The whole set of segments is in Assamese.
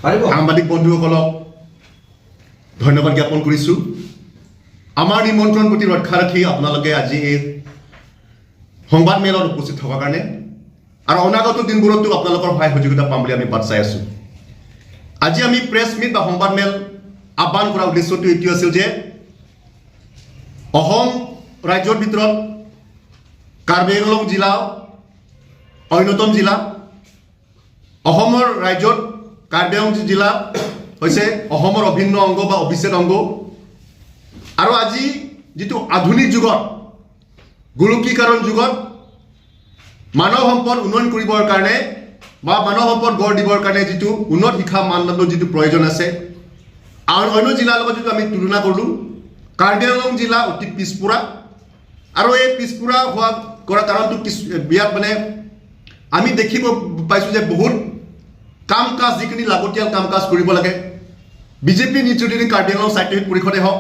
সাংবাদিক বন্ধুসকলক ধন্যবাদ জ্ঞাপন কৰিছোঁ। আমাৰ নিমন্ত্ৰণ প্ৰতি ৰক্ষা ৰাখি আপোনালোকে আজি এই সংবাদ মেলত উপস্থিত থকাৰ কাৰণে আৰু অনাগত দিনবোৰতো আপোনালোকৰ সহায় সহযোগিতা পাম বুলি আমি বাট চাই আছোঁ। আজি আমি প্ৰেছ মিট বা সংবাদ মেল আহ্বান কৰাৰ উদ্দেশ্যটো এইটো আছিল যে অসম ৰাজ্যৰ ভিতৰত কাৰ্বি আংলং জিলা অন্যতম জিলা। অসমৰ ৰাজ্যত কাৰ্বি আংলং জিলা হৈছে অসমৰ অভিন্ন অংগ বা অবিচ্ছেদ অংগ। আৰু আজি যিটো আধুনিক যুগত গোলকীকৰণ যুগত মানৱ সম্পদ উন্নয়ন কৰিবৰ কাৰণে বা মানৱ সম্পদ গঢ় দিবৰ কাৰণে যিটো উন্নত শিক্ষা মানদণ্ডৰ যিটো প্ৰয়োজন আছে আৰু অন্য জিলাৰ লগত যিটো আমি তুলনা কৰিলোঁ, কাৰ্বি আংলং জিলা অতি পিছপৰা। আৰু এই পিছপৰা হোৱা কৰা কাৰণটো বিয়াত মানে আমি দেখিব পাইছোঁ যে বহুত কাম কাজ যিখিনি লাগতিয়াল কাম কাজ কৰিব লাগে বিজেপি নেতৃত্বাধীন কাৰ্বি আংলং সাহিত্য পৰিষদে হওক,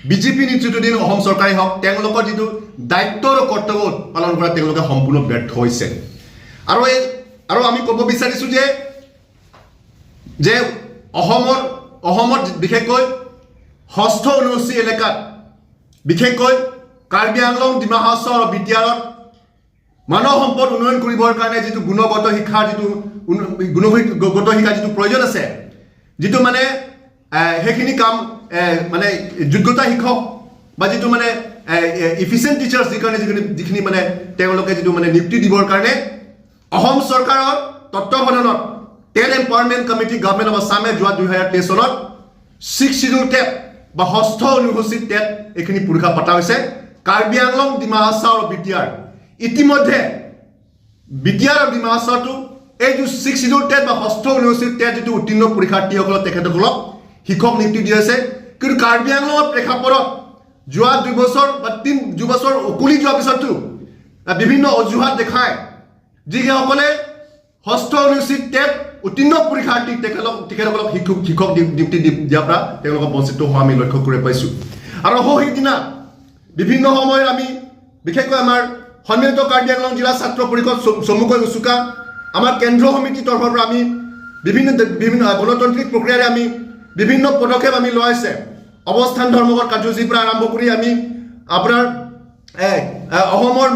বিজেপি নেতৃত্বাধীন অসম চৰকাৰে হওক, তেওঁলোকৰ যিটো দায়িত্ব আৰু কৰ্তব্য পালন কৰা তেওঁলোকে সম্পূৰ্ণ ব্যৰ্থ হৈছে। আৰু আমি ক'ব বিচাৰিছোঁ যে অসমত বিশেষকৈ ষষ্ঠ অনুসূচী এলেকাত বিশেষকৈ কাৰ্বি আংলং ডিমা হাছাও আৰু বিটিআৰত মানৱ সম্পদ উন্নয়ন কৰিবৰ কাৰণে যিটো গুণগত শিক্ষাৰ যিটো প্ৰয়োজন আছে, যিটো মানে সেইখিনি কাম মানে যোগ্যতা শিক্ষক বা যিটো মানে ইফিচিয়েণ্ট টিচাৰ্ছ যিখিনি মানে তেওঁলোকে যিটো মানে নিযুক্তি দিবৰ কাৰণে অসম চৰকাৰৰ তত্বাৱধানত state empowerment committee government of আছামে যোৱা 2023 চনত 6 শিডিউল টেট বা ষষ্ঠ অনুসূচীত টেট এইখিনি পৰীক্ষা পতা হৈছে। কাৰ্বি আংলং ডিমা হাছাও আৰু বিটিআৰ ইতিমধ্যে বিটিআৰ আৰু ডিমা হাছাওটো এই যে 6 শিডিউল টেট বা ষষ্ঠ অনুসূচীত টেট যিটো উত্তীৰ্ণ পৰীক্ষাৰ্থীসকলক তেখেতসকলক শিক্ষক নিযুক্তি দিয়া হৈছে। কিন্তু কাৰ্বি আংলঙৰ প্ৰেক্ষাপটত যোৱা 2 বছৰ বা 2 বছৰ উকলি যোৱাৰ পিছতো বিভিন্ন অজুহাত দেখায় যিসকলে ষষ্ঠ অনুসূচীত টেট উত্তীৰ্ণ পৰীক্ষাৰ্থী তেখেতসকলক শিক্ষক নিযুক্তি দিয়াৰ পৰা তেওঁলোকক বঞ্চিত হোৱা আমি লক্ষ্য কৰি পাইছোঁ। আৰু সেইদিনা বিভিন্ন সময়ত আমি বিশেষকৈ আমাৰ সন্মিলিত কাৰ্বি আংলং জিলা ছাত্ৰ পৰিষদ চমুকৈ উচুকা আমাৰ কেন্দ্ৰীয় সমিতিৰ তৰফৰ পৰা আমি বিভিন্ন গণতান্ত্ৰিক প্ৰক্ৰিয়াৰে আমি বিভিন্ন পদক্ষেপ আমি লোৱা হৈছে। অৱস্থান ধৰ্মঘট কাৰ্যসূচীৰ পৰা আৰম্ভ কৰি আমি আপোনাৰ অসমৰ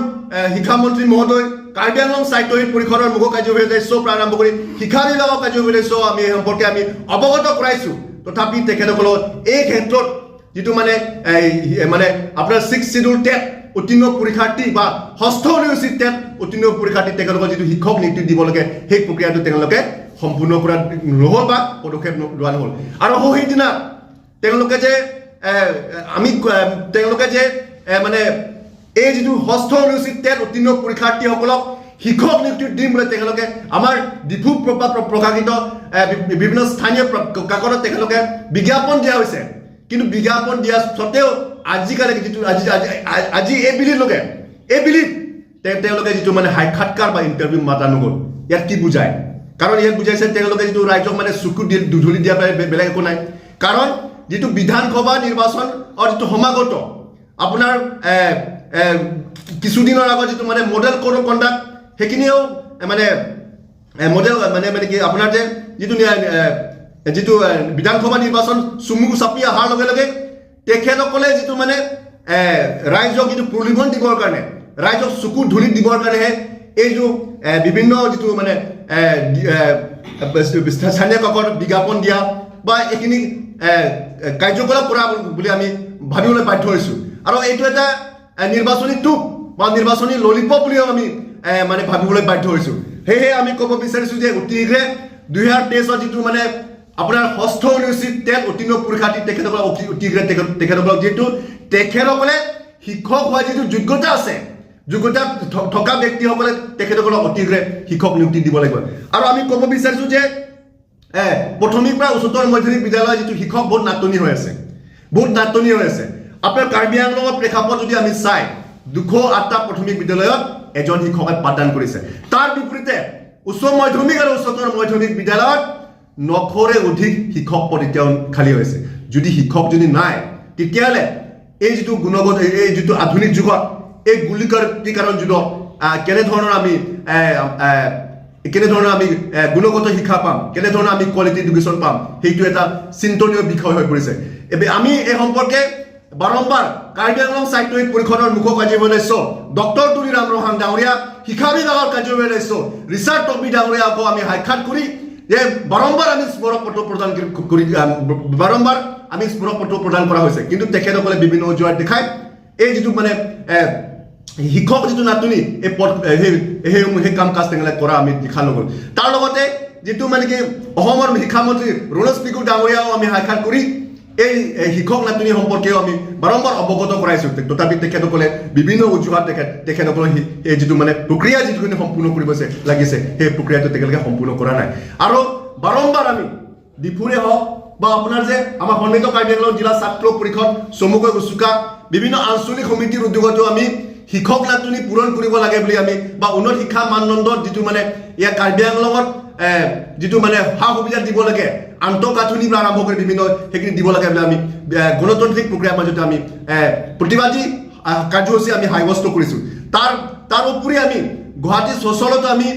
শিক্ষামন্ত্ৰী মহোদয় কাৰ্বি আংলং সাহিত্য পৰিষদৰ মুখ্য কাৰ্যবাহী সদস্যৰ পৰা আৰম্ভ কৰি শিক্ষা বিভাগৰ কাৰ্যবাহী সদস্য আমি এই সম্পৰ্কে আমি অৱগত কৰাইছোঁ। তথাপি তেখেতসকলৰ এই ক্ষেত্ৰত যিটো মানে আপোনাৰ 6 শিডিউল টেট উত্তীৰ্ণ পৰীক্ষাৰ্থী বা ষষ্ঠ অনুসূচীত টেট উত্তীৰ্ণ পৰীক্ষাৰ্থী তেখেতলোকৰ যিটো শিক্ষক নিযুক্তি দিব লাগে সেই প্ৰক্ৰিয়াটো তেওঁলোকে সম্পূৰ্ণ কৰা নহ'ল বা পদক্ষেপ লোৱা নহ'ল। আৰু সেইদিনা তেওঁলোকে যে মানে এই যিটো ষষ্ঠ অনুসূচীত টেট উত্তীৰ্ণ পৰীক্ষাৰ্থীসকলক শিক্ষক নিযুক্তি দিম বুলি তেখেতলোকে আমাৰ ডিফু প্ৰকাশিত বিভিন্ন স্থানীয় কাকতত তেখেতলোকে বিজ্ঞাপন দিয়া হৈছে। কিন্তু বিজ্ঞাপন দিয়া স্বত্তেও আজিকালি যিটো আজি তেওঁলোকে যিটো মানে সাক্ষাৎকাৰ বা ইণ্টাৰভিউ মাতা নগ'ল। ইয়াত কি বুজায়? কাৰণ ইয়াত বুজাইছে তেওঁলোকে যিটো ৰাইজক মানে চকু দুধুলি দিয়া বেলেগ একো নাই। কাৰণ যিটো বিধানসভা নিৰ্বাচন আৰু যিটো সমাগত আপোনাৰ কিছুদিনৰ আগত যিটো মানে মডেল কোড অফ কণ্ডাক্ট সেইখিনিও মানে মডেল মানে কি আপোনাৰ যিটো বিধানসভা নিৰ্বাচন চুমু চাপি অহাৰ লগে লগে তেখেতসকলে যিটো মানে ৰাইজক যিটো প্ৰলোভন দিবৰ কাৰণে ৰাইজক চকু ধুলি দিবৰ কাৰণেহে এই বিভিন্ন যিটো মানে স্থানীয় কাকত বিজ্ঞাপন দিয়া বা এইখিনি কাৰ্যকলাপ কৰা বুলি আমি ভাবিবলৈ বাধ্য হৈছোঁ। আৰু এইটো এটা নিৰ্বাচনী টুপ বা নিৰ্বাচনী ললিপপ বুলিও আমি মানে ভাবিবলৈ বাধ্য হৈছোঁ। সেয়েহে আমি ক'ব বিচাৰিছোঁ যে অতি শীঘ্ৰে 2023 যিটো মানে আপোনাৰ ষষ্ঠ অনুসূচীত টেট উত্তীৰ্ণ পৰীক্ষাৰ্থী তেখেতসকলক অতি শীঘ্ৰে তেখেতসকলক যিহেতু তেখেতসকলে শিক্ষক হোৱাৰ যিটো যোগ্যতা আছে, যোগ্যতা থকা ব্যক্তিসকলে তেখেতসকলক অতি শীঘ্ৰে শিক্ষক নিযুক্তি দিব লাগিব। আৰু আমি ক'ব বিচাৰিছোঁ যে প্ৰাথমিক পৰা উচ্চতৰ মাধ্যমিক বিদ্যালয়ৰ যিটো শিক্ষক বহুত নাটনি হৈ আছে। আপোনাৰ কাৰ্বি আংলঙৰ প্ৰেক্ষাপট যদি আমি চাই 208টা প্ৰাথমিক বিদ্যালয়ত এজন শিক্ষকে পাঠদান কৰিছে। তাৰ বিপৰীতে উচ্চ মাধ্যমিক আৰু উচ্চতৰ মাধ্যমিক বিদ্যালয়ত 900ৰে অধিক শিক্ষক পদ এতিয়াও খালী হৈছে। যদি শিক্ষক নাই তেতিয়াহ'লে এই যিটো গুণগত এই যিটো আধুনিক যুগত এই গোলকীকৰণ যুগত কেনেধৰণৰ আমি কেনেধৰণৰ আমি গুণগত শিক্ষা পাম, কেনেধৰণৰ আমি কোৱালিটি এডুকেশ্যন পাম, সেইটো এটা চিন্তনীয় বিষয় হৈ পৰিছে। আমি এই সম্পৰ্কে বাৰম্বাৰ কাৰ্বি আংলং সাহিত্য পৰিষদৰ মুখ্য কাৰ্যবাহী ডক্টৰ তুলিৰাম ৰহাং ডাঙৰীয়া, শিক্ষা বিভাগৰ কাৰ্যবাহী ৰিচাৰ্ড টপি ডাঙৰীয়াকো আমি সাক্ষাৎ কৰি বাৰম্বাৰ আমি স্মাৰক পত্ৰ প্ৰদান কৰি বাৰম্বাৰ আমি স্মাৰক পত্ৰ প্ৰদান কৰা হৈছে, কিন্তু তেখেতসকলে বিভিন্ন অজুহাত দেখায় এই যিটো মানে শিক্ষক যিটো নাটনি সেই কাম কাজ তেনেহ'লে কৰা আমি দেখা নগ'ল। তাৰ লগতে যিটো মানে কি অসমৰ শিক্ষামন্ত্ৰী ৰণোজ পেগু ডাঙৰীয়াও আমি সাক্ষাৎ কৰি এই শিক্ষক নাটনি সম্পৰ্কেও আমি বাৰম্বাৰ অৱগত কৰাইছোঁ, তথাপি তেখেতসকলে বিভিন্ন অজুহাত তেখেতসকলৰ এই যিটো মানে প্ৰক্ৰিয়া যিটো সম্পূৰ্ণ কৰিব লাগিছে সেই প্ৰক্ৰিয়াটো তেখেতলোকে সম্পূৰ্ণ কৰা নাই। আৰু বাৰম্বাৰ আমি ডিফুৰে হওক বা আপোনাৰ যে আমাৰ সন্মিলিত কাৰ্বি আংলং জিলা ছাত্ৰ পৰিষদ চমুকৈ উচুকা বিভিন্ন আঞ্চলিক সমিতিৰ উদ্যোগতো আমি শিক্ষক নাটনি পূৰণ কৰিব লাগে বুলি আমি বা উন্নত শিক্ষা মানদণ্ডত যিটো মানে ইয়াৰ কাৰ্বি আংলঙত যিটো মানে সা সুবিধা দিব লাগে, আন্তঃগাঁথনি পৰা আৰম্ভ কৰি বিভিন্ন সেইখিনি দিব লাগে বুলি আমি গণতান্ত্ৰিক প্ৰক্ৰিয়াৰ মাজতে আমি প্ৰতিবাদী কাৰ্যসূচী আমি সাব্যস্ত কৰিছোঁ। তাৰ উপৰি আমি গুৱাহাটী চচলতো আমি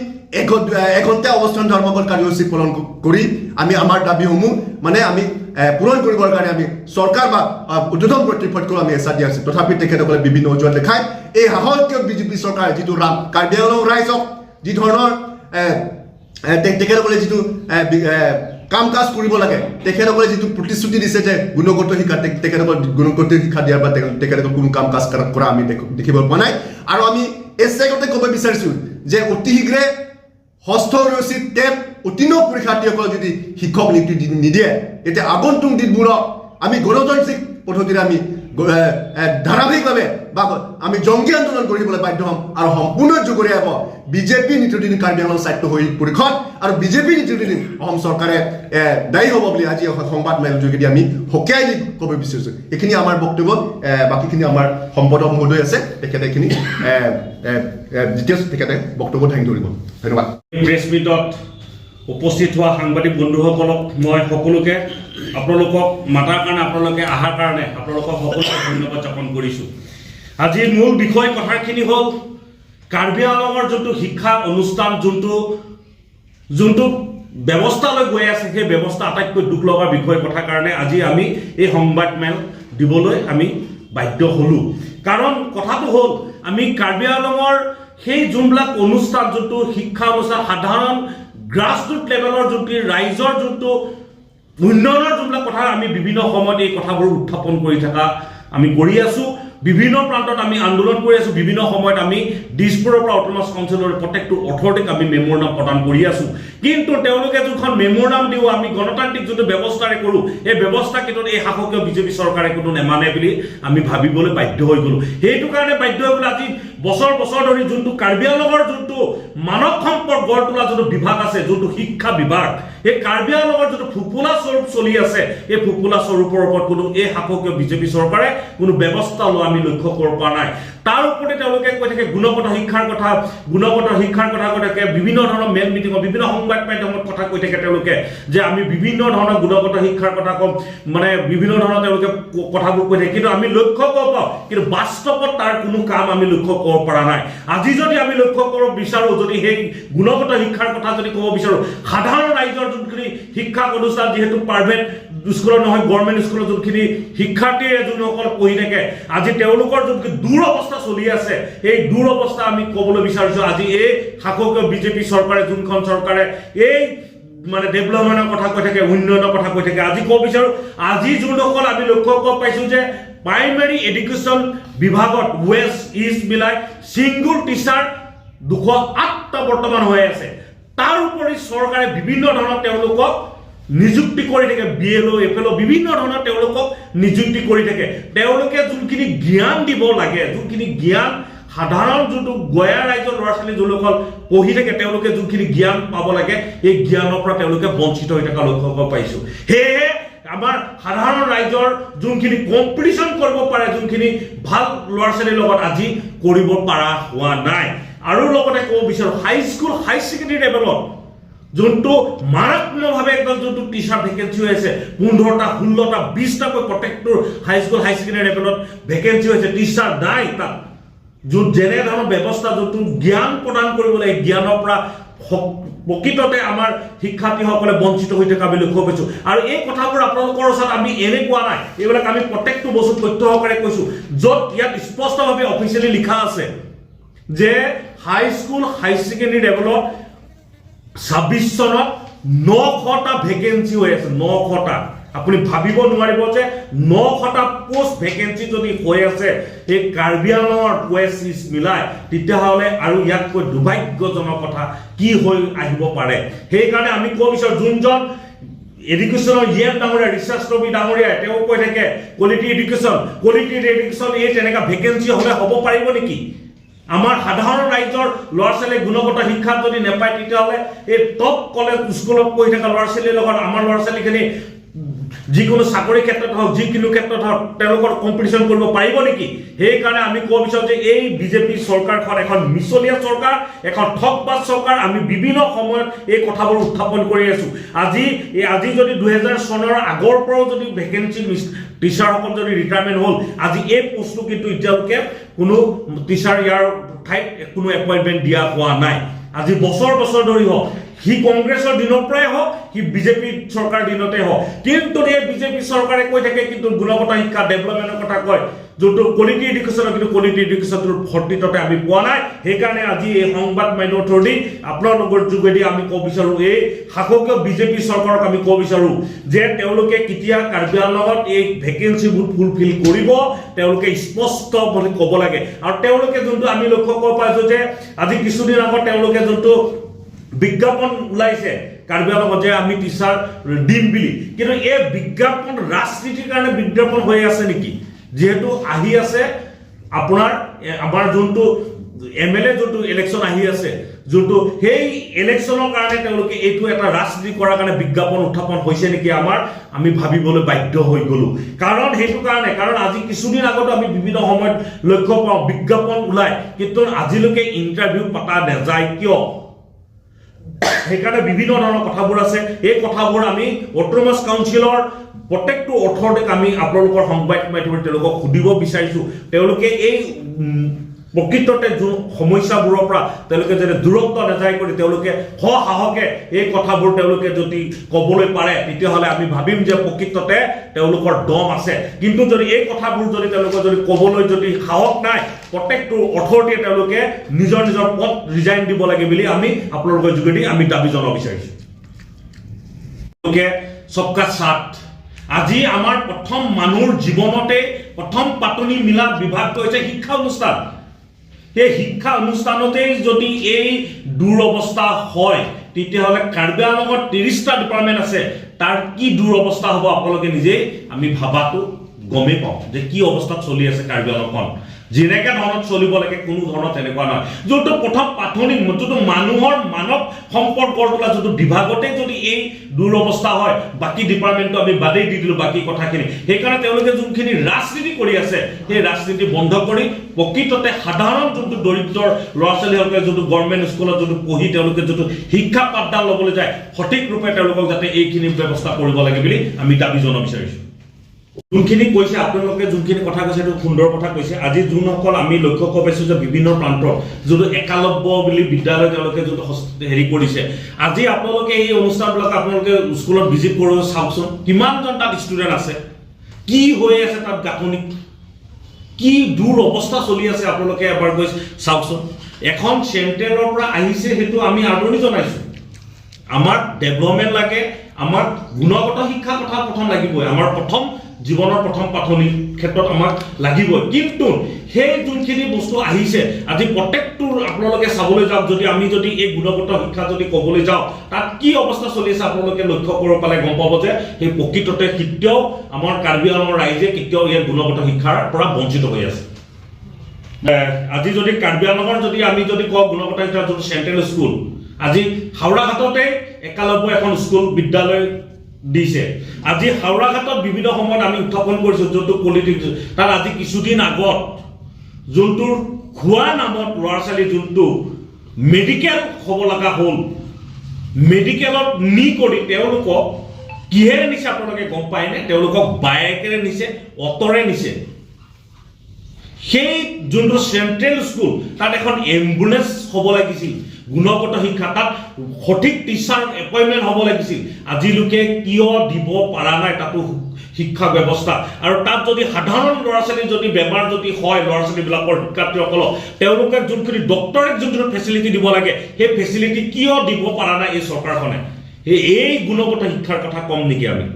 এঘণ্টা অৱস্থান ধৰ্মঘট কাৰ্যসূচী পালন কৰি আমি আমাৰ দাবীসমূহ মানে আমি পূৰণ কৰিবৰ কাৰণে আমি চৰকাৰ বা উদ্বোধন কৰ্তৃপক্ষক আমি এচাৰ দিয়া হৈছে। তথাপি তেখেতসকলে বিভিন্ন অজুহাত দেখায় এই সাহসীয় বিজেপি চৰকাৰ যিটো কাৰ্বি আংলং ৰাইজক যি ধৰণৰ তেখেতসকলে যিটো কাম কাজ কৰিব লাগে, তেখেতসকলে যিটো প্ৰতিশ্ৰুতি দিছে যে গুণগত শিক্ষা তেখেতসকল গুণগত শিক্ষা দিয়াৰ বা তেখেতসকল কোনো কাম কাজ কৰা আমি দেখিব পোৱা নাই। আৰু আমি এছেগতে ক'ব বিচাৰিছোঁ যে অতি শীঘ্ৰে ষষ্ঠ ৰচিত টেট উত্তীৰ্ণ পৰীক্ষাৰ্থীসকল যদি শিক্ষক নিযুক্তি নিদিয়ে এতিয়া আগন্তুক দিনবোৰত আমি গণতান্ত্ৰিক পদ্ধতিৰে আমি ধাৰাবাহিকভাৱে বা আমি জংগী আন্দোলন কৰিবলৈ বাধ্য হ'ম আৰু সম্পূৰ্ণ যোগেৰে হ'ব বিজেপি নেতৃত্বাধীন কাৰ্বি আংলং সাহিত্য পৰিষদ আৰু বিজেপি নেতৃত্বাধীন অসম চৰকাৰে দায়ী হ'ব বুলি আজি সংবাদ মেল যোগেদি আমি সকীয়াই দি ক'ব বিচাৰিছোঁ। এইখিনি আমাৰ বক্তব্য, বাকীখিনি আমাৰ সম্পাদক মহোদয় আছে, তেখেতে এইখিনি ডিটেইলছ তেখেতে বক্তব্য দাঙি ধৰিব। ধন্যবাদ। প্ৰেছ মিটত উপস্থিত হোৱা সাংবাদিক বন্ধুসকলক মই সকলোকে আপোনালোকক মাতাৰ কাৰণে আপোনালোকে অহাৰ কাৰণে আপোনালোকক সকলোকে ধন্যবাদ জ্ঞাপন কৰিছোঁ। আজিৰ মূল বিষয় কথাখিনি হ'ল কাৰ্বি আংলঙৰ যোনটো শিক্ষা অনুষ্ঠান যোনটো ব্যৱস্থালৈ গৈ আছে সেই ব্যৱস্থা আটাইতকৈ দুখ লগা বিষয় কথাৰ কাৰণে আজি আমি এই সংবাদ মেল দিবলৈ আমি বাধ্য হ'লোঁ। কাৰণ কথাটো হ'ল আমি কাৰ্বি আংলঙৰ সেই যোনবিলাক অনুষ্ঠান যোনটো শিক্ষা অনুষ্ঠান সাধাৰণ গ্ৰাছৰুট লেভেলৰ যোনটো ৰাইজৰ যোনটো উন্নয়নৰ যোনবিলাক কথা আমি বিভিন্ন সময়ত এই কথাবোৰ উত্থাপন কৰি আছোঁ। বিভিন্ন প্ৰান্তত আমি আন্দোলন কৰি আছোঁ, বিভিন্ন সময়ত আমি দিছপুৰৰ পৰা অট'নমাছ কাউন্সিলৰ প্ৰত্যেকটো অথৰিটিক আমি মেম'ৰেণ্ডাম প্ৰদান কৰি আছোঁ। কিন্তু তেওঁলোকে যোনখন মেম'ৰেণ্ডাম দিওঁ আমি গণতান্ত্ৰিক যোনটো ব্যৱস্থাৰে কৰোঁ এই ব্যৱস্থা কিন্তু এই শাসকীয় বিজেপি চৰকাৰে কোনো নেমানে বুলি আমি ভাবিবলৈ বাধ্য হৈ গ'লোঁ। সেইটো কাৰণে বাধ্য হৈ গ'লোঁ আজি বছৰ ধৰি যোনটো কাৰ্বি আংলঙৰ যোনটো মানৱ সম্পদ গঢ় তোলা যোনটো বিভাগ আছে, যোনটো শিক্ষা বিভাগ, এই কাৰ্বি আংলঙৰ যোনটো ফুপুলা স্বৰূপ চলি আছে এই ফুপুলা স্বৰূপৰ ওপৰত কোনো এই শাসকীয় বিজেপি চৰকাৰে কোনো ব্যৱস্থা লোৱা আমি লক্ষ্য কৰিব পৰা নাই। তাৰ ওপৰতে তেওঁলোকে কৈ থাকে গুণগত শিক্ষাৰ কথা কৈ থাকে, বিভিন্ন ধৰণৰ মেল মিটিঙত বিভিন্ন সংবাদ মাধ্যমত কথা কৈ থাকে তেওঁলোকে যে আমি বিভিন্ন ধৰণৰ গুণগত শিক্ষাৰ কথা ক'ম, মানে বিভিন্ন ধৰণৰ তেওঁলোকে কথাবোৰ কৈ থাকে, কিন্তু আমি লক্ষ্য কৰিব পাৰোঁ কিন্তু বাস্তৱত তাৰ কোনো কাম আমি লক্ষ্য কৰিব পৰা নাই। আজি যদি আমি লক্ষ্য কৰিব বিচাৰোঁ, যদি সেই গুণগত শিক্ষাৰ কথা যদি ক'ব বিচাৰোঁ, সাধাৰণ ৰাইজৰ যোনখিনি শিক্ষা অনুষ্ঠান যিহেতু প্ৰাইভেট স্কুলত নহয় গভৰ্ণমেণ্ট স্কুলত যোনখিনি শিক্ষাৰ্থীয়ে যোনসকল পঢ়ি থাকে আজি তেওঁলোকৰ যোনখিনি দুৰৱস্থা চলি আছে এই দুৰৱস্থা আমি ক'বলৈ বিচাৰিছোঁ। আজি এই শাসকীয় বিজেপি চৰকাৰে যোনখন চৰকাৰে এই মানে ডেভেলপমেণ্টৰ কথা কৈ থাকে, উন্নয়নৰ কথা কৈ থাকে, আজি ক'ব বিচাৰোঁ আজি যোনসকল আমি লক্ষ্য কৰিব পাইছোঁ যে প্ৰাইমেৰী এডুকেশ্যন বিভাগত ৱেষ্ট ইষ্ট মিলাই ছিংগুল টিচাৰ 208টা বৰ্তমান হৈ আছে। তাৰ উপৰি চৰকাৰে বিভিন্ন ধৰণৰ তেওঁলোকক নিযুক্তি কৰি থাকে, BLO FLO বিভিন্ন ধৰণৰ তেওঁলোকক নিযুক্তি কৰি থাকে। তেওঁলোকে যোনখিনি জ্ঞান দিব লাগে, যোনখিনি জ্ঞান সাধাৰণ যোনটো গয়া ৰাইজৰ ল'ৰা ছোৱালী যোনসকল পঢ়ি থাকে তেওঁলোকে যোনখিনি জ্ঞান পাব লাগে এই জ্ঞানৰ পৰা তেওঁলোকে বঞ্চিত হৈ থকা লক্ষ্য কৰিব পাইছোঁ। সেয়েহে আমাৰ সাধাৰণ ৰাইজৰ যোনখিনি কম্পিটিশ্যন কৰিব পাৰে, যোনখিনি ভাল ল'ৰা ছোৱালীৰ লগত আজি কৰিব পৰা হোৱা নাই। আৰু লগতে ক'ব বিচাৰোঁ হাইস্কুল হাই ছেকেণ্ডেৰী লেভেলত যোনটো মাৰাত্মকভাৱে একদম যোনটো টিচাৰ ভেকেঞ্চি হৈ আছে 15টা 16টা 20টাকৈ প্ৰত্যেকটো হাইস্কুল হাই ছেকেণ্ডেৰী লেভেলত ভেকেঞ্চি হৈছে, টিচাৰ নাই তাত। যেনে ধৰণৰ ব্যৱস্থা যোনটো জ্ঞান প্ৰদান কৰিবলৈ জ্ঞানৰ পৰা প্ৰকৃততে আমাৰ শিক্ষাৰ্থীসকলে বঞ্চিত হৈ থকা বুলি লক্ষ্য পাইছোঁ আৰু এই কথাবোৰ আপোনালোকৰ ওচৰত আমি এনে কোৱা নাই এইবিলাক আমি প্ৰত্যেকটো বস্তু তথ্য সহকাৰে কৈছোঁ য'ত ইয়াত স্পষ্টভাৱে অফিচিয়েলি লিখা আছে যে হাই স্কুল হাই ছেকেণ্ডেৰী লেভেলত 26 চনত 900টা ভেকেন্সি হৈ আছে 900টা আপুনি ভাবিব নোৱাৰিব যে 900টা পোষ্ট ভেকেন্সি যদি হৈ আছে এই কাৰ্বি আংলঙৰ ওয়েষ্ট ইষ্ট মিলাই তেতিয়াহ'লে আৰু ইয়াতকৈ দুৰ্ভাগ্যজনক কথা কি হৈ আহিব পাৰে সেইকাৰণে আমি ক'ব বিচাৰোঁ যোনজন এডুকেশ্যনৰ ইয়েন ডাঙৰীয়া ৰিচাৰ্চ ৰবি ডাঙৰীয়াই তেওঁ কৈ থাকে কোৱালিটি এডুকেশ্যন এই তেনেকুৱা ভেকেন্সি হ'লে হ'ব পাৰিব নেকি আমাৰ সাধাৰণ ৰাইজৰ ল'ৰা ছোৱালীয়ে গুণগত শিক্ষা যদি নাপায় তেতিয়াহ'লে এই টপ কলেজ স্কুলত পঢ়ি থকা ল'ৰা ছোৱালীৰ লগত আমাৰ ল'ৰা ছোৱালীখিনি যিকোনো চাকৰি ক্ষেত্ৰত হওক যিকোনো ক্ষেত্ৰত হওক তেওঁলোকৰ কম্পিটিশ্যন কৰিব পাৰিব নেকি সেইকাৰণে আমি ক'ব বিচাৰোঁ যে এই বিজেপি চৰকাৰখন এখন মিছলীয়া চৰকাৰ এখন ঠগবাজ চৰকাৰ আমি বিভিন্ন সময়ত এই কথাবোৰ উত্থাপন কৰি আছোঁ আজি যদি 2000 চনৰ আগৰ পৰাও যদি ভেকেন্সি টিচাৰসকল যদি ৰিটায়াৰমেণ্ট হ'ল আজি এই পোষ্টটো কিন্তু এতিয়ালৈকে কোনো টিচাৰ ইয়াৰ ঠাইত কোনো এপইণ্টমেণ্ট দিয়া হোৱা নাই আজি বছৰ ধৰি হওক সি কংগ্ৰেছৰ দিনৰ পৰাই হওক সি বিজেপি চৰকাৰ দিনতে হওক কিন্তু এই বিজেপি চৰকাৰে কৈ থাকে কিন্তু গুণগত শিক্ষা ডেভেলপমেণ্টৰ কথা কয় যোনটো কোৱালিটি এডুকেশ্যন কিন্তু কোৱালিটি এডুকেশ্যনটোৰ ভৰ্তিততে আমি পোৱা নাই সেইকাৰণে আজি এই সংবাদ মাধ্যমৰ থ্ৰুদি আপোনালোকৰ যোগেদি আমি ক'ব বিচাৰোঁ এই শাসকীয় বিজেপি চৰকাৰক আমি ক'ব বিচাৰোঁ যে তেওঁলোকে কেতিয়া কাৰ্বি আংলঙত এই ভেকেন্সিবোৰ ফুলফিল কৰিব তেওঁলোকে স্পষ্ট বুলি ক'ব লাগে আৰু তেওঁলোকে যোনটো আমি লক্ষ্য কৰিব পাইছোঁ যে আজি কিছুদিন আগত তেওঁলোকে যোনটো বিজ্ঞাপন ওলাইছে কাৰ্বি আংলঙত যে আমি টিচাৰ দিম বুলি কিন্তু এই বিজ্ঞাপন ৰাজনীতিৰ কাৰণে বিজ্ঞাপন হৈ আছে নেকি যেহেতু আহি আছে আমাৰ যোনটো MLA যোনটো ইলেকশ্যন আহি আছে যোনটো সেই ইলেকশ্যনৰ কাৰণে তেওঁলোকে এইটো এটা ৰাজনীতি কৰাৰ কাৰণে বিজ্ঞাপন উত্থাপন হৈছে নেকি আমি ভাবিবলৈ বাধ্য হৈ গ'লো কাৰণ সেইটো কাৰণে কাৰণ আজি কিছুদিন আগত আমি বিভিন্ন সময়ত লক্ষ্য পাওঁ বিজ্ঞাপন ওলাই কিন্তু আজিলৈকে ইণ্টাৰভিউ পতা নাযায় কিয় সেইকাৰণে বিভিন্ন ধৰণৰ কথাবোৰ আছে এই কথাবোৰ আমি অট'নমাছ কাউন্সিলৰ প্ৰত্যেকটো অথৰিটিক আমি আপোনালোকৰ সংবাদ মাধ্যমত তেওঁলোকক সুধিব বিচাৰিছোঁ তেওঁলোকে এই প্ৰকৃততে যোন সমস্যাবোৰৰ পৰা তেওঁলোকে যদি দূৰত্ব নাযায় কৰি তেওঁলোকে সাহসে এই কথাবোৰ তেওঁলোকে যদি ক'বলৈ পাৰে তেতিয়াহ'লে আমি ভাবিম যে প্ৰকৃততে তেওঁলোকৰ দম আছে কিন্তু যদি এই কথাবোৰ যদি তেওঁলোকে যদি ক'বলৈ যদি সাহস নাই প্ৰত্যেকটো অথৰিটিয়ে তেওঁলোকে নিজৰ পদ ৰিজাইন দিব লাগে বুলি আমি আপোনালোকৰ যোগেদি আমি দাবী জনাব বিচাৰিছোঁ তেওঁলোকে সবকা সাথ আজি আমাৰ প্ৰথম মানুহৰ জীৱনতে প্ৰথম পাতনি মিলা বিভাগটো হৈছে শিক্ষা অনুষ্ঠান এই শিক্ষা অনুষ্ঠানতেই যদি এই দুৰৱস্থা হয় তেতিয়াহ'লে কাৰ্বি আংলঙত 30টা ডিপাৰ্টমেণ্ট আছে তাৰ কি দুৰৱস্থা হ'ব আপোনালোকে নিজেই আমি ভাবাটো গমেই পাওঁ যে কি অৱস্থাত চলি আছে কাৰ্বি আংলঙখন যেনেকৈ ধৰণত চলিব লাগে কোনো ধৰণৰ তেনেকুৱা নহয় যোনটো প্ৰথম পাথনি যোনটো মানুহৰ মানৱ সম্পৰ্কৰ তোলা যোনটো বিভাগতে যদি এই দুৰৱস্থা হয় বাকী ডিপাৰ্টমেণ্টটো আমি বাদেই দি দিলোঁ বাকী কথাখিনি সেইকাৰণে তেওঁলোকে যোনখিনি ৰাজনীতি কৰি আছে সেই ৰাজনীতি বন্ধ কৰি প্ৰকৃততে সাধাৰণ যোনটো দৰিদ্ৰৰ ল'ৰা ছোৱালীসকলে যোনটো গভৰ্ণমেণ্ট স্কুলত যোনটো পঢ়ি তেওঁলোকে যোনটো শিক্ষা পাঠদান ল'বলৈ যায় সঠিক ৰূপে তেওঁলোকক যাতে এইখিনি ব্যৱস্থা কৰিব লাগে বুলি আমি দাবী জনাব বিচাৰিছোঁ যোনখিনি কৈছে আপোনালোকে যোনখিনি কথা কৈছে এইটো সুন্দৰ কথা কৈছে আজি যোনসকল আমি লক্ষ্য কৰিব পাইছোঁ যে বিভিন্ন প্ৰান্তত যোনটো একালব্য বুলি বিদ্যালয় তেওঁলোকে যোনটো হেৰি কৰিছে আজি আপোনালোকে এই অনুষ্ঠানবিলাক আপোনালোকে স্কুলত ভিজিট কৰিব চাওকচোন কিমানজন তাত ষ্টুডেণ্ট আছে কি হৈ আছে তাত গাঁথনি কি দূৰ অৱস্থা চলি আছে আপোনালোকে এবাৰ গৈ চাওকচোন এখন চেণ্ট্ৰেলৰ পৰা আহিছে সেইটো আমি আদৰণি জনাইছোঁ আমাক ডেভেলপমেণ্ট লাগে আমাক গুণগত শিক্ষা কথা প্ৰথম লাগিবই আমাৰ প্ৰথম জীৱনৰ প্ৰথম পাথনিৰ ক্ষেত্ৰত আমাক লাগিবই কিন্তু সেই যোনখিনি বস্তু আহিছে আজি প্ৰত্যেকটো আপোনালোকে চাবলৈ যাওক যদি আমি যদি এই গুণগত শিক্ষা যদি ক'বলৈ যাওঁ তাত কি অৱস্থা চলি আছে আপোনালোকে লক্ষ্য কৰিব পালে গম পাব যে সেই প্ৰকৃততে কেতিয়াও আমাৰ কাৰ্বি আংলঙৰ ৰাইজে কেতিয়াও ইয়াৰ গুণগত শিক্ষাৰ পৰা বঞ্চিত হৈ আছে আজি যদি কাৰ্বি আংলঙৰ যদি আমি যদি কওঁ গুণগত শিক্ষাৰ যোনটো চেণ্ট্ৰেল স্কুল আজি হাওৰাঘাটতে একালব্য এখন স্কুল বিদ্যালয় দিছে আজি হাওৰাঘাটত বিভিন্ন সময়ত আমি উত্থাপন কৰিছোঁ যোনটো পলিটিক্স তাত আজি কিছুদিন আগত যোনটো খোৱা নামত ল'ৰা ছোৱালী যোনটো মেডিকেল হ'ব লগা হ'ল মেডিকেলত নি কৰি তেওঁলোকক কিহেৰে নিছে আপোনালোকে গম পায়নে তেওঁলোকক বাইকেৰে নিছে অটৰে নিছে সেই যোনটো চেণ্ট্ৰেল স্কুল তাত এখন এম্বুলেন্স হ'ব লাগিছিল গুণগত শিক্ষা তাত সঠিক টিচাৰ এপইণ্টমেণ্ট হ'ব লাগিছিল আজিলৈকে কিয় দিব পৰা নাই তাতো শিক্ষা ব্যৱস্থা আৰু তাত যদি সাধাৰণ ল'ৰা ছোৱালী যদি বেমাৰ যদি হয় ল'ৰা ছোৱালীবিলাকৰ শিক্ষাৰ্থীসকলক তেওঁলোকে যোনখিনি ডক্টৰেট যোনটো ফেচিলিটি দিব লাগে সেই ফেচিলিটি কিয় দিব পৰা নাই এই চৰকাৰখনে এই গুণগত শিক্ষাৰ কথা কম নেকি আমি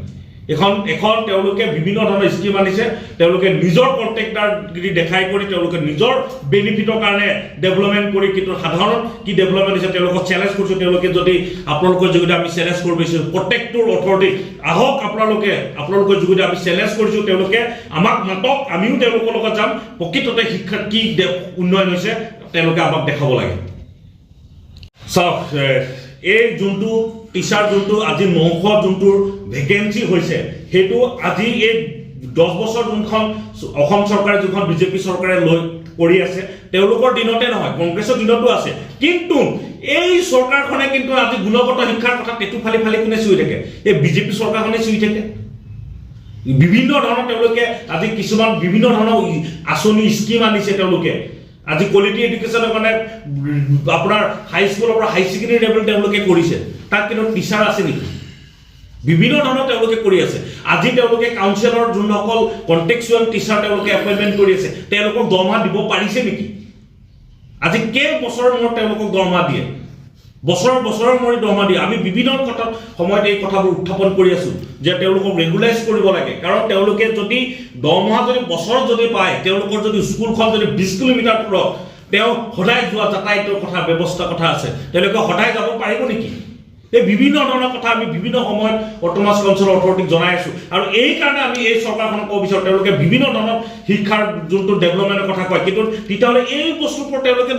এখন তেওঁলোকে বিভিন্ন ধৰণৰ স্কিম আনিছে তেওঁলোকে নিজৰ কণ্ট্ৰেক্টাৰগিৰি দেখাই কৰি তেওঁলোকে নিজৰ বেনিফিটৰ কাৰণে ডেভেলপমেণ্ট কৰি কিন্তু সাধাৰণ কি ডেভেলপমেণ্ট হৈছে তেওঁলোকক চেলেঞ্জ কৰিছোঁ তেওঁলোকে যদি আপোনালোকৰ যোগেদি আমি চেলেঞ্জ কৰিব বিচাৰিছোঁ প্ৰত্যেকটোৰ অথৰিটি আহক আপোনালোকৰ যোগেদি আমি চেলেঞ্জ কৰিছোঁ তেওঁলোকে আমাক মাতক আমিও তেওঁলোকৰ লগত যাম প্ৰকৃততে শিক্ষাত কি উন্নয়ন হৈছে তেওঁলোকে আমাক দেখাব লাগে চাওক এই যোনটো টিচাৰ যোনটো আজি 900 যোনটো ভেকেঞ্চি হৈছে সেইটো আজি এই 10 বছৰ যোনখন অসম চৰকাৰে যোনখন বিজেপি চৰকাৰে লৈ কৰি আছে তেওঁলোকৰ দিনতে নহয় কংগ্ৰেছৰ দিনতো আছে কিন্তু এই চৰকাৰখনে কিন্তু আজি গুণগত শিক্ষাৰ কথা তেতু ফালি কোনে চুই থাকে এই বিজেপি চৰকাৰখনে চুই থাকে বিভিন্ন ধৰণৰ তেওঁলোকে আজি কিছুমান বিভিন্ন ধৰণৰ আঁচনি স্কিম আনিছে তেওঁলোকে আজি কোৱালিটি এডুকেশ্যনৰ কাৰণে আপোনাৰ হাই স্কুলৰ পৰা হাই ছেকেণ্ডাৰী লেভেল তেওঁলোকে কৰিছে তাত কিন্তু টিচাৰ আছে নেকি বিভিন্ন ধৰণৰ তেওঁলোকে কৰি আছে আজি তেওঁলোকে কাউন্সিলৰ যোনসকল কন্টেক্সুৱেল টিচাৰ তেওঁলোকে এপইণ্টমেণ্ট কৰি আছে তেওঁলোকক দৰমহা দিব পাৰিছে নেকি আজি কেই বছৰৰ মূৰত তেওঁলোকক দৰমহা দিয়ে বছৰৰ মূৰত দৰমহা দিয়ে আমি বিভিন্ন কথাত সময়ত এই কথাবোৰ উত্থাপন কৰি আছো যে তেওঁলোকক ৰেগুলাইজ কৰিব লাগে কাৰণ তেওঁলোকে যদি দৰমহা যদি বছৰত যদি পায় তেওঁলোকৰ যদি স্কুলখন যদি 20 কিলোমিটাৰ দূৰত তেওঁ সদায় যোৱা যাতায়াতৰ কথা ব্যৱস্থা কথা আছে তেওঁলোকে সদায় যাব পাৰিব নেকি এই বিভিন্ন ধৰণৰ কথা আমি বিভিন্ন সময়ত অটোনমাস কাউন্সিলৰ অথৰিটিক জনাই আছো আৰু এই কাৰণে আমি এই চৰকাৰখনক ক'ব বিচাৰো তেওঁলোকে বিভিন্ন ধৰণৰ শিক্ষাৰ যোনটো ডেভেলপমেণ্টৰ কথা কয় কিন্তু তেতিয়াহ'লে এই বস্তুৰ ওপৰত তেওঁলোকে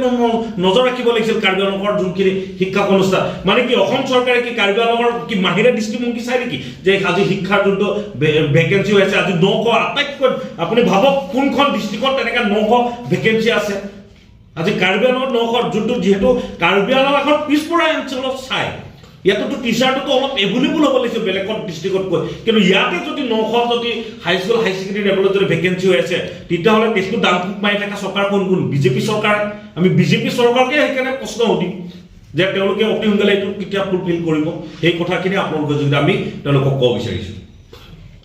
নজৰ ৰাখিব লাগিছিল কাৰ্বি আংলঙৰ যোনখিনি শিক্ষা অনুষ্ঠান মানে কি অসম চৰকাৰে কি কাৰ্বি আংলঙৰ কি মাহিৰা দৃষ্টিভংগী চাই নেকি যে আজি শিক্ষাৰ যোনটো ভেকেঞ্চি হৈছে আজি 900 আটাইতকৈ আপুনি ভাবক কোনখন ডিষ্ট্ৰিক্টত তেনেকৈ 900 ভেকেঞ্চি আছে আজি কাৰ্বি আংলঙত 900 যোনটো যিহেতু কাৰ্বি আংলং এখন পিছপৰা অঞ্চলত চাই ইয়াতো টিচাৰটো অলপ এভেইলেবল হ'ব লাগিছিল বেলেগত ডিষ্ট্ৰিক্টতকৈ কিন্তু ইয়াতে যদি 900 যদি হাই স্কুল হাই ছেকেণ্ডাৰী লেভেলত যদি ভেকেঞ্চি হৈ আছে তেতিয়াহ'লে তেজপুৰ দাম মাৰি থকা চৰকাৰ কোন বিজেপি চৰকাৰ আমি বিজেপি চৰকাৰকে সেইকাৰণে প্ৰশ্ন সুধিম যে তেওঁলোকে অতি সোনকালে এইটো কেতিয়া ফুলফিল কৰিব সেই কথাখিনি আপোনালোকে যদি আমি তেওঁলোকক ক'ব বিচাৰিছোঁ